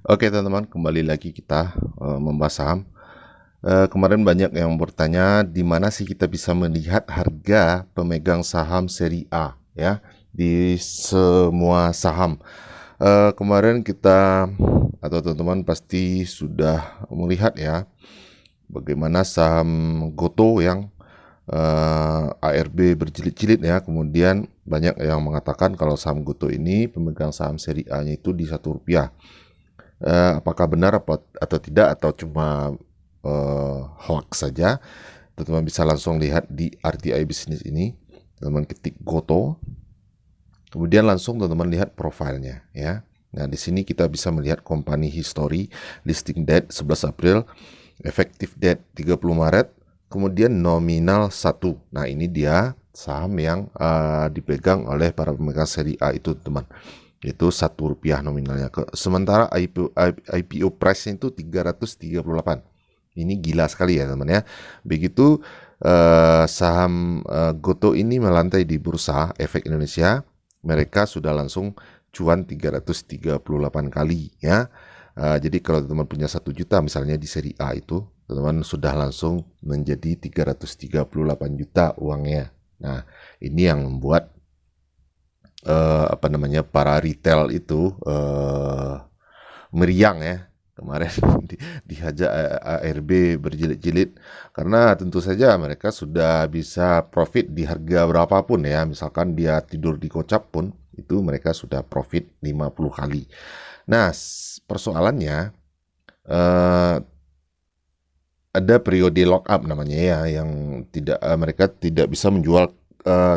Oke teman-teman, kembali lagi kita membahas saham. Kemarin banyak yang bertanya di mana sih kita bisa melihat harga pemegang saham seri A ya di semua saham. Kemarin kita atau teman-teman pasti sudah melihat ya bagaimana saham Goto yang ARB berjilid-jilid ya. Kemudian banyak yang mengatakan kalau saham Goto ini pemegang saham seri A-nya itu di Rp1. Apakah benar atau tidak atau cuma hoax saja? Teman-teman bisa langsung lihat di RTI Business ini. Teman-teman ketik Goto, kemudian langsung teman-teman lihat profilnya ya. Nah, di sini kita bisa melihat company history, listing date 11 April, effective date 30 Maret, kemudian nominal 1. Nah, ini dia saham yang dipegang oleh para pemegang seri A itu, teman. Itu Rp1 nominalnya. Sementara IPO price-nya itu 338. Ini gila sekali ya teman ya. Begitu saham Goto ini melantai di bursa efek Indonesia, mereka sudah langsung cuan 338 kali ya. Jadi kalau teman-teman punya 1 juta misalnya di seri A itu, teman-teman sudah langsung menjadi 338 juta uangnya. Nah, ini yang membuat para retail itu meriang ya kemarin dihajar ARB berjilid-jilid karena tentu saja mereka sudah bisa profit di harga berapapun ya, misalkan dia tidur di kocap pun itu mereka sudah profit 50 kali. Nah, persoalannya ada periode lockup namanya ya, yang tidak mereka tidak bisa menjual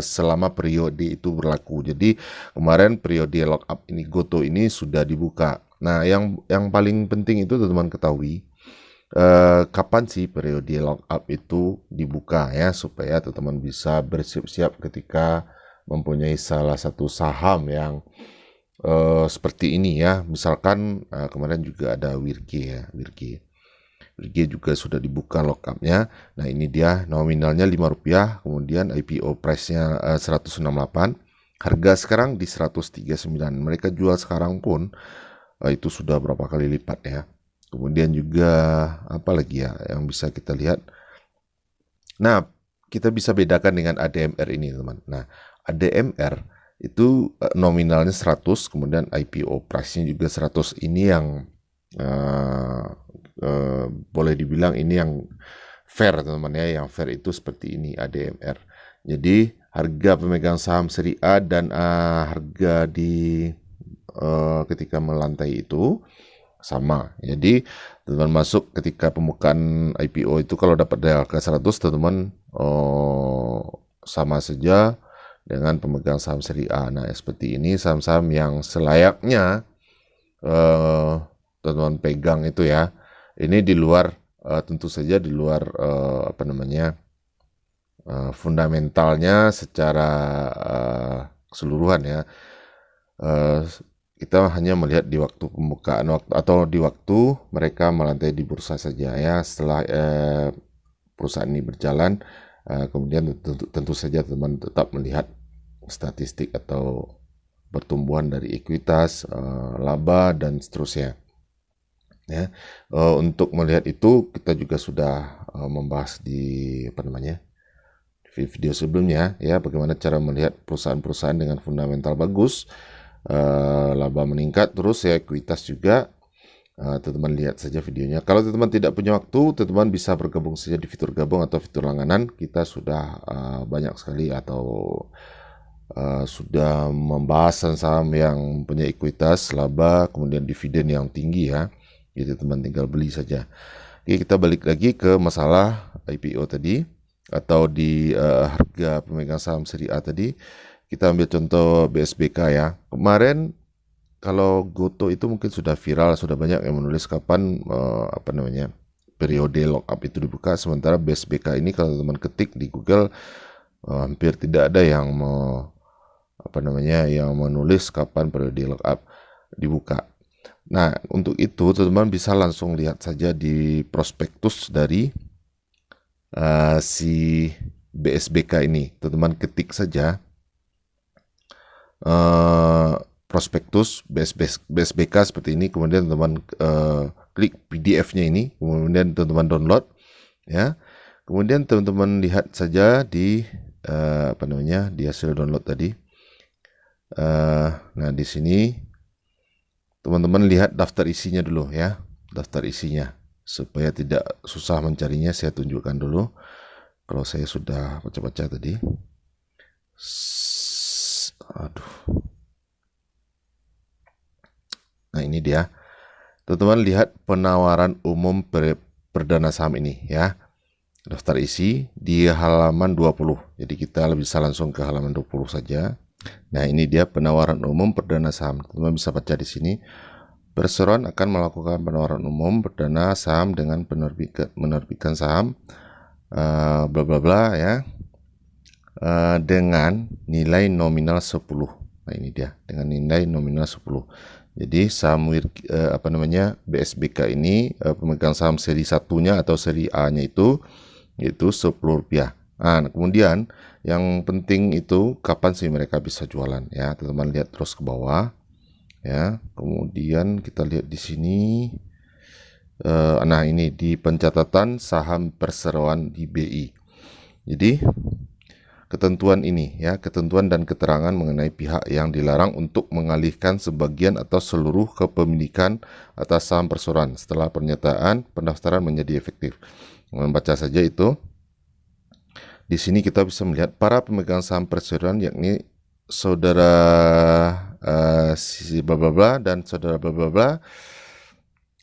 selama periode itu berlaku. Jadi kemarin periode lockup ini Goto ini sudah dibuka. Nah, yang paling penting itu teman-teman ketahui kapan sih periode lockup itu dibuka ya, supaya teman-teman bisa bersiap-siap ketika mempunyai salah satu saham yang seperti ini ya. Misalkan kemarin juga ada Wirge ya, Wirge juga sudah dibuka lockupnya. Nah, ini dia nominalnya Rp5, kemudian IPO price-nya 168, harga sekarang di 139. Mereka jual sekarang pun itu sudah berapa kali lipat ya. Kemudian juga apa lagi ya yang bisa kita lihat. Nah, kita bisa bedakan dengan ADMR ini teman. Nah, ADMR itu nominalnya 100, kemudian IPO price-nya juga 100. Ini yang boleh dibilang ini yang fair teman-teman ya. Yang fair itu seperti ini ADMR. Jadi harga pemegang saham seri A dan harga di ketika melantai itu sama. Jadi teman-teman masuk ketika pembukaan IPO itu kalau dapat dari harga 100, teman-teman sama saja dengan pemegang saham seri A. Nah, seperti ini saham-saham yang selayaknya teman-teman pegang itu ya. Ini di luar tentu saja di luar fundamentalnya secara keseluruhan ya. Kita hanya melihat di waktu pembukaan atau di waktu mereka melantai di bursa saja ya. Setelah perusahaan ini berjalan, kemudian tentu saja teman tetap melihat statistik atau pertumbuhan dari ekuitas, laba dan seterusnya. Ya, untuk melihat itu kita juga sudah membahas di video sebelumnya ya, bagaimana cara melihat perusahaan-perusahaan dengan fundamental bagus, laba meningkat terus ya, ekuitas juga. Teman-teman lihat saja videonya. Kalau teman-teman tidak punya waktu, teman-teman bisa bergabung saja di fitur gabung atau fitur langganan. Kita sudah banyak sekali atau sudah membahas saham yang punya ekuitas, laba, kemudian dividen yang tinggi ya. Jadi teman tinggal beli saja. Oke, kita balik lagi ke masalah IPO tadi atau di harga pemegang saham seri A tadi. Kita ambil contoh BSBK ya. Kemarin kalau Goto itu mungkin sudah viral, sudah banyak yang menulis kapan periode lockup itu dibuka. Sementara BSBK ini kalau teman ketik di Google hampir tidak ada yang yang menulis kapan periode lockup dibuka. Nah, untuk itu teman-teman bisa langsung lihat saja di prospektus dari si BSBK ini. Teman-teman ketik saja prospektus BSBK seperti ini, kemudian teman-teman klik PDF-nya ini, kemudian teman-teman download ya. Kemudian teman-teman lihat saja di di hasil download tadi. Nah, di sini teman-teman lihat daftar isinya dulu ya, daftar isinya supaya tidak susah mencarinya. Saya tunjukkan dulu. Kalau saya sudah baca-baca tadi. Aduh. Nah, ini dia. Teman-teman lihat penawaran umum perdana saham ini ya. Daftar isi di halaman 20. Jadi kita bisa langsung ke halaman 20 saja. Nah, ini dia penawaran umum perdana saham. Teman-teman bisa baca di sini. Perseroan akan melakukan penawaran umum perdana saham dengan menerbitkan saham bla bla bla ya. Dengan nilai nominal 10. Nah, ini dia, dengan nilai nominal 10. Jadi saham BSBK ini pemegang saham seri 1-nya atau seri A-nya itu Rp10. Nah, kemudian yang penting itu kapan sih mereka bisa jualan ya. Teman-teman lihat terus ke bawah ya. Kemudian kita lihat di sini. Nah, ini di pencatatan saham perseroan di BI. Jadi ketentuan ini ya, ketentuan dan keterangan mengenai pihak yang dilarang untuk mengalihkan sebagian atau seluruh kepemilikan atas saham perseroan setelah pernyataan pendaftaran menjadi efektif. Membaca saja itu. Di sini kita bisa melihat para pemegang saham perseroan, yakni saudara si bla bla bla dan saudara bla bla bla,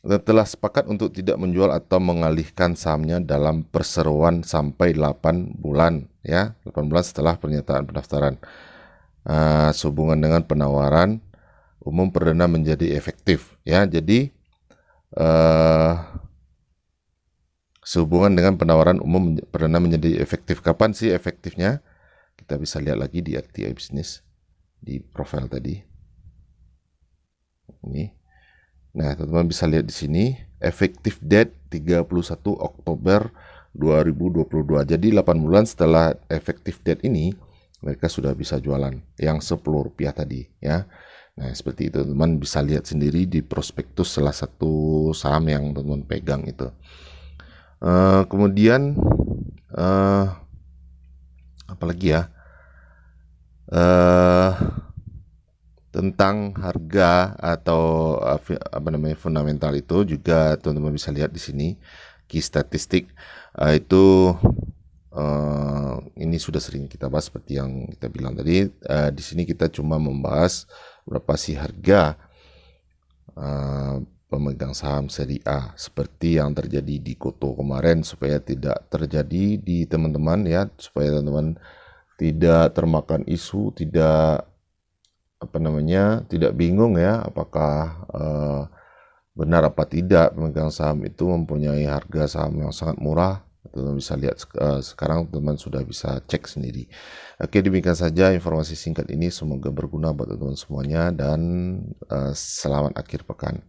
telah sepakat untuk tidak menjual atau mengalihkan sahamnya dalam perseroan sampai 8 bulan ya, 8 bulan setelah pernyataan pendaftaran sehubungan dengan penawaran umum perdana menjadi efektif ya. Jadi sehubungan dengan penawaran umum perdana menjadi efektif. Kapan sih efektifnya? Kita bisa lihat lagi di RTI Business di profil tadi. Ini. Nah, teman-teman bisa lihat di sini effective date 31 Oktober 2022. Jadi 8 bulan setelah effective date ini mereka sudah bisa jualan yang Rp10 tadi ya. Nah, seperti itu teman-teman bisa lihat sendiri di prospektus salah satu saham yang teman-teman pegang itu. Kemudian apalagi ya, tentang harga atau fundamental itu juga teman-teman bisa lihat di sini key statistik itu ini sudah sering kita bahas seperti yang kita bilang tadi. Di sini kita cuma membahas berapa sih harga pemegang saham seri A seperti yang terjadi di Koto kemarin, supaya tidak terjadi di teman-teman ya, supaya teman-teman tidak termakan isu, tidak tidak bingung ya apakah benar apa tidak pemegang saham itu mempunyai harga saham yang sangat murah. Teman-teman bisa lihat sekarang, teman-teman sudah bisa cek sendiri. Oke, demikian saja informasi singkat ini, semoga berguna buat teman-teman semuanya dan selamat akhir pekan.